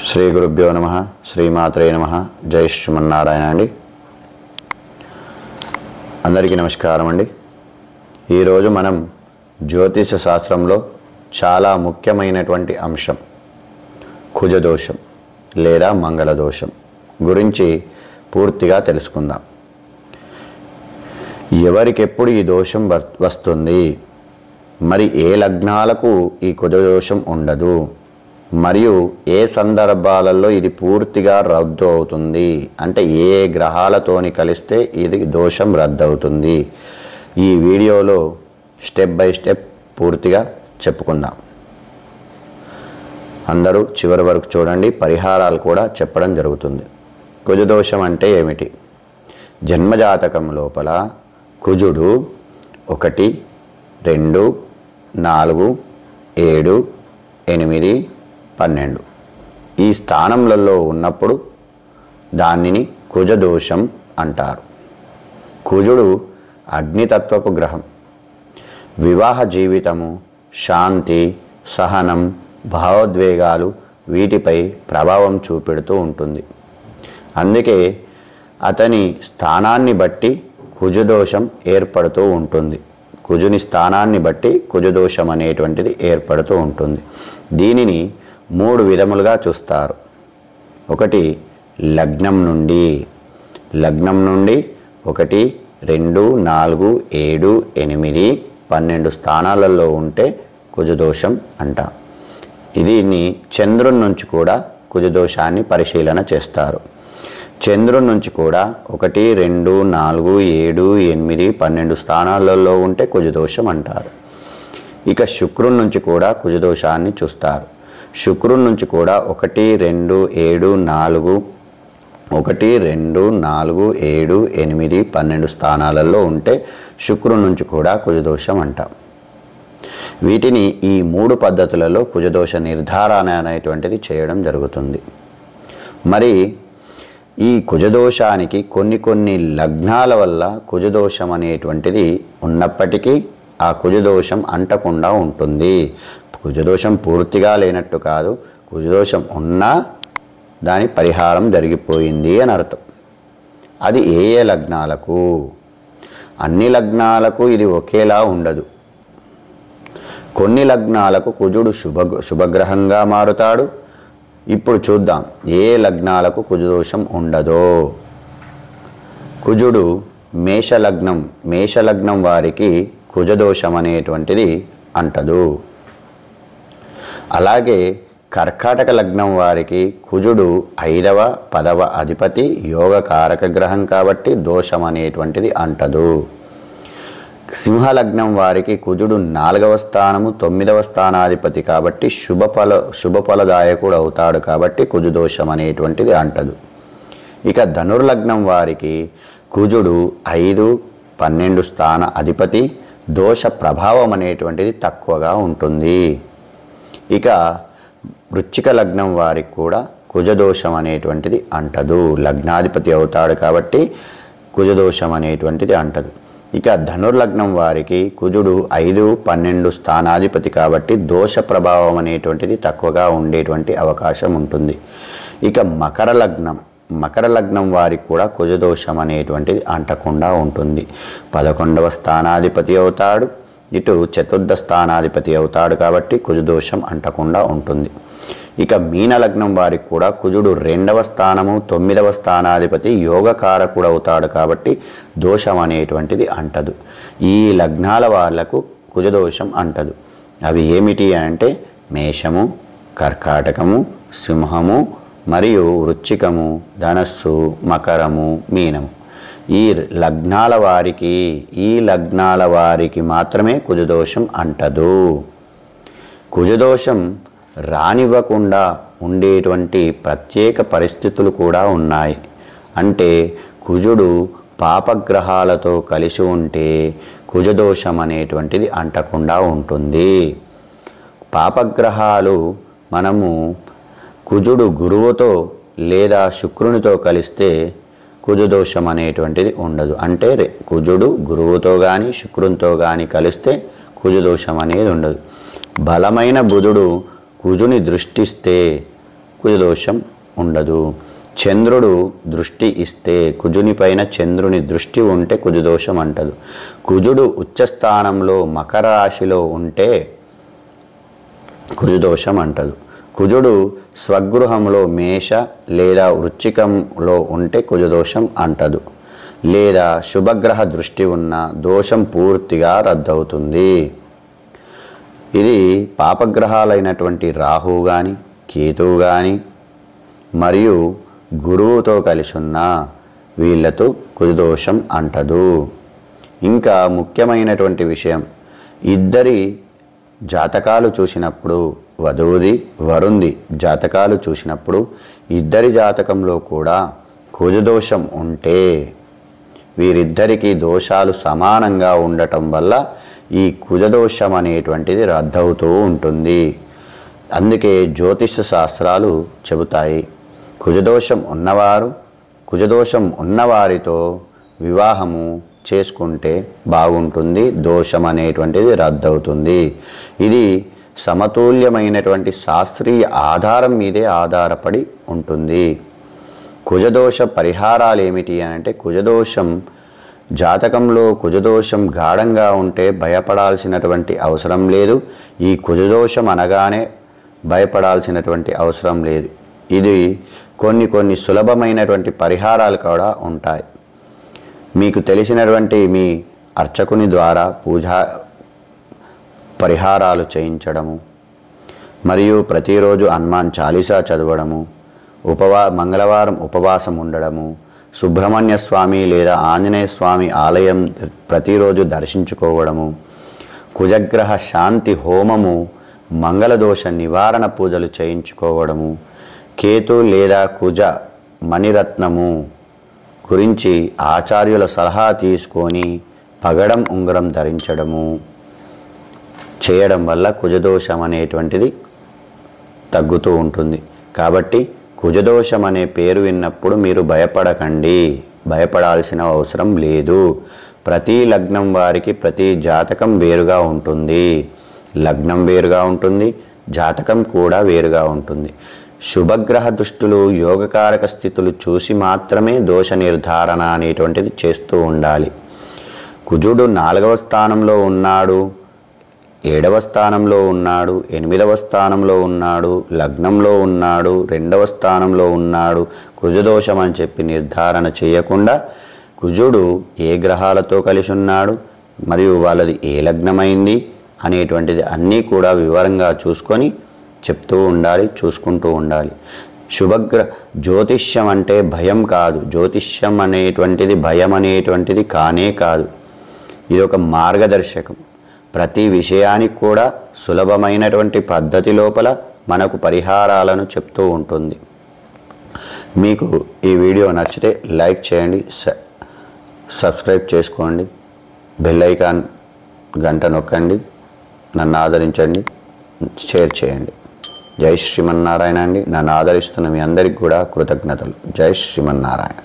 శ్రీ గురుభ్యో నమః. శ్రీమాత్రే నమః. జై శ్రీమన్నారాయణ అండి. అందరికీ నమస్కారం అండి. ఈరోజు మనం జ్యోతిష శాస్త్రంలో చాలా ముఖ్యమైనటువంటి అంశం కుజదోషం లేదా మంగళదోషం గురించి పూర్తిగా తెలుసుకుందాం. ఎవరికెప్పుడు ఈ దోషం వస్తుంది, మరి ఏ లగ్నాలకు ఈ కుజదోషం ఉండదు, మరియు ఏ సందర్భాలలో ఇది పూర్తిగా రద్దు అవుతుంది, అంటే ఏ గ్రహాలతోని కలిస్తే ఇది దోషం రద్దు అవుతుంది, ఈ వీడియోలో స్టెప్ బై స్టెప్ పూర్తిగా చెప్పుకుందాం. అందరూ చివరి వరకు చూడండి. పరిహారాలు కూడా చెప్పడం జరుగుతుంది. కుజదోషం అంటే ఏమిటి? జన్మజాతకం లోపల కుజుడు 1, 2, 4, 7, 8, 12 ఈ స్థానములలో ఉన్నప్పుడు దానిని కుజదోషం అంటారు. కుజుడు అగ్నితత్వపు గ్రహం. వివాహ జీవితము, శాంతి, సహనం, భావోద్వేగాలు వీటిపై ప్రభావం చూపెడుతూ ఉంటుంది. అందుకే అతని స్థానాన్ని బట్టి కుజదోషం ఏర్పడుతూ ఉంటుంది. కుజుని స్థానాన్ని బట్టి కుజదోషం అనేటువంటిది ఏర్పడుతూ ఉంటుంది. దీనిని 3 విధములుగా చూస్తారు. ఒకటి లగ్నం నుండి 1, 2, 4, 7, 8, 12 స్థానాలలో ఉంటే కుజదోషం అంటాం. దీన్ని చంద్రుని నుంచి కూడా కుజదోషాన్ని పరిశీలన చేస్తారు. చంద్రుని నుంచి కూడా 1, 2, 4, 7, 8, 12 స్థానాలలో ఉంటే కుజదోషం అంటారు. ఇక శుక్రుని నుంచి కూడా కుజదోషాన్ని చూస్తారు. శుక్రుని నుంచి కూడా 1, 2, 7, 4, 1, 2, 4, 7, 8, 12 స్థానాలలో ఉంటే శుక్రుని నుంచి కూడా కుజదోషం అంటాం. వీటిని ఈ 3 పద్ధతులలో కుజదోష నిర్ధారణ అనేటువంటిది చేయడం జరుగుతుంది. మరి ఈ కుజదోషానికి కొన్ని లగ్నాల వల్ల కుజదోషం అనేటువంటిది ఉన్నప్పటికీ ఆ కుజదోషం అంటకుండా ఉంటుంది. కుజదోషం పూర్తిగా లేనట్టు కాదు, కుజదోషం ఉన్నా దాని పరిహారం జరిగిపోయింది అని అర్థం. అది ఏ లగ్నాలకు? అన్ని లగ్నాలకు ఇది ఒకేలా ఉండదు. కొన్ని లగ్నాలకు కుజుడు శుభగ్రహంగా మారుతాడు. ఇప్పుడు చూద్దాం ఏ లగ్నాలకు కుజదోషం ఉండదో. కుజుడు మేషలగ్నం వారికి కుజదోషం అనేటువంటిది అంటదు. అలాగే కర్కాటక లగ్నం వారికి కుజుడు 5వ 10వ అధిపతి, యోగకారక గ్రహం కాబట్టి దోషం అనేటువంటిది అంటదు. సింహలగ్నం వారికి కుజుడు 4వ స్థానము 9వ స్థానాధిపతి కాబట్టి శుభఫలదాయకుడు అవుతాడు కాబట్టి కుజదోషం అనేటువంటిది అంటదు. ఇక ధనుర్లగ్నం వారికి కుజుడు 5, 12 స్థాన అధిపతి, దోష ప్రభావం అనేటువంటిది తక్కువగా ఉంటుంది. ఇక వృశ్చిక లగ్నం వారికి కూడా కుజదోషం అనేటువంటిది అంటదు. లగ్నాధిపతి అవుతాడు కాబట్టి కుజదోషం అనేటువంటిది అంటదు. ఇక ధనుర్లగ్నం వారికి కుజుడు 5, 12 స్థానాధిపతి కాబట్టి దోష ప్రభావం అనేటువంటిది తక్కువగా ఉండేటువంటి అవకాశం ఉంటుంది. ఇక మకర లగ్నం వారికి కూడా కుజదోషం అనేటువంటిది అంటకుండా ఉంటుంది. 11వ స్థానాధిపతి అవుతాడు, ఇటు చతుర్థ స్థానాధిపతి అవుతాడు కాబట్టి కుజదోషం అంటకుండా ఉంటుంది. ఇక మీనలగ్నం వారికి కూడా కుజుడు 2వ స్థానము 9వ స్థానాధిపతి, యోగకారకుడు అవుతాడు కాబట్టి దోషం అనేటువంటిది అంటదు. ఈ లగ్నాల వాళ్లకు కుజదోషం అంటదు. అవి ఏమిటి అంటే మేషము, కర్కాటకము, సింహము మరియు వృశ్చికము, ధనస్సు, మకరము, మీనము. ఈ లగ్నాల వారికి మాత్రమే కుజదోషం అంటదు. కుజదోషం రానివ్వకుండా ఉండేటువంటి ప్రత్యేక పరిస్థితులు కూడా ఉన్నాయి. అంటే కుజుడు పాపగ్రహాలతో కలిసి ఉంటే కుజదోషం అనేటువంటిది అంటకుండా ఉంటుంది. పాపగ్రహాలు మనము కుజుడు గురువుతో లేదా శుక్రునితో కలిస్తే కుజదోషం అనేటువంటిది ఉండదు. అంటే కుజుడు గురువుతో కానీ శుక్రునితో కానీ కలిస్తే కుజదోషం అనేది ఉండదు. బలమైన బుధుడు కుజుని దృష్టిస్తే కుజదోషం ఉండదు. చంద్రుడు దృష్టి ఇస్తే, కుజుని పైన చంద్రుని దృష్టి ఉంటే కుజదోషం అంటదు. కుజుడు ఉచ్చస్థానంలో మకర రాశిలో ఉంటే కుజదోషం అంటదు. కుజుడు స్వగృహంలో మేష లేదా వృశ్చికంలో ఉంటే కుజదోషం అంటదు. లేదా శుభగ్రహ దృష్టి ఉన్న దోషం పూర్తిగా రద్దవుతుంది. ఇది పాపగ్రహాలైనటువంటి రాహువు కానీ, కేతువు కానీ మరియు గురువుతో కలిసి ఉన్న వీళ్ళతో కుజదోషం అంటదు. ఇంకా ముఖ్యమైనటువంటి విషయం, ఇద్దరి జాతకాలు చూసినప్పుడు, వధువుది వరుణ్ది జాతకాలు చూసినప్పుడు ఇద్దరి జాతకంలో కూడా కుజదోషం ఉంటే వీరిద్దరికీ దోషాలు సమానంగా ఉండటం వల్ల ఈ కుజదోషం అనేటువంటిది రద్దవుతూ ఉంటుంది. అందుకే జ్యోతిష శాస్త్రాలు చెబుతాయి, కుజదోషం ఉన్నవారితో వివాహము చేసుకుంటే బాగుంటుంది, దోషం అనేటువంటిది రద్దవుతుంది. ఇది సమతుల్యమైనటువంటి శాస్త్రీయ ఆధారం మీదే ఆధారపడి ఉంటుంది. కుజదోష పరిహారాలు ఏమిటి అంటే, జాతకంలో కుజదోషం గాఢంగా ఉంటే భయపడాల్సినటువంటి అవసరం లేదు. ఈ కుజదోషం అనగానే భయపడాల్సినటువంటి అవసరం లేదు. ఇది కొన్ని సులభమైనటువంటి పరిహారాలు కూడా ఉంటాయి. మీకు తెలిసినటువంటి మీ అర్చకుని ద్వారా పూజా పరిహారాలు చేయించడము, మరియు ప్రతిరోజు హనుమాన్ చాలీసా చదవడము, మంగళవారం ఉపవాసం ఉండడము, సుబ్రహ్మణ్య స్వామి లేదా ఆంజనేయ స్వామి ఆలయం ప్రతిరోజు దర్శించుకోవడము, కుజగ్రహ శాంతి హోమము, మంగళదోష నివారణ పూజలు చేయించుకోవడము, కేతు లేదా కుజ మణిరత్నము గురించి ఆచార్యుల సలహా తీసుకొని పగడం ఉంగరం ధరించడము చేయడం వల్ల కుజదోషం అనేటువంటిది తగ్గుతూ ఉంటుంది. కాబట్టి కుజదోషం అనే పేరు విన్నప్పుడు మీరు భయపడకండి, భయపడాల్సిన అవసరం లేదు. ప్రతి లగ్నం వారికి ప్రతి జాతకం వేరుగా ఉంటుంది. లగ్నం వేరుగా ఉంటుంది, జాతకం కూడా వేరుగా ఉంటుంది. శుభగ్రహ దుష్టులు, యోగకారక స్థితులు చూసి మాత్రమే దోష నిర్ధారణ అనేటువంటిది చేస్తూ ఉండాలి. కుజుడు 4వ స్థానంలో ఉన్నాడు, 7వ స్థానంలో ఉన్నాడు, 8వ స్థానంలో ఉన్నాడు, లగ్నంలో ఉన్నాడు, 2వ స్థానంలో ఉన్నాడు, కుజదోషం అని చెప్పి నిర్ధారణ చేయకుండా కుజుడు ఏ గ్రహాలతో కలిసి ఉన్నాడు మరియు వాళ్ళది ఏ లగ్నమైంది అనేటువంటిది అన్నీ కూడా వివరంగా చూసుకొని చెప్తూ ఉండాలి, చూసుకుంటూ ఉండాలి. జ్యోతిష్యం అంటే భయం కాదు. జ్యోతిష్యం అనేటువంటిది భయం అనేటువంటిది కానే కాదు. ఇది ఒక మార్గదర్శకం. ప్రతి విషయానికి కూడా సులభమైనటువంటి పద్ధతి లోపల మనకు పరిహారాలను చెప్తూ ఉంటుంది. మీకు ఈ వీడియో నచ్చితే లైక్ చేయండి, సబ్స్క్రైబ్ చేసుకోండి, బెల్ ఐకాన్ గంట నొక్కండి, నన్ను ఆదరించండి, షేర్ చేయండి. జై శ్రీమన్నారాయణ అండి. నన్ను ఆదరిస్తున్న మీ అందరికీ కూడా కృతజ్ఞతలు. జై శ్రీమన్నారాయణ.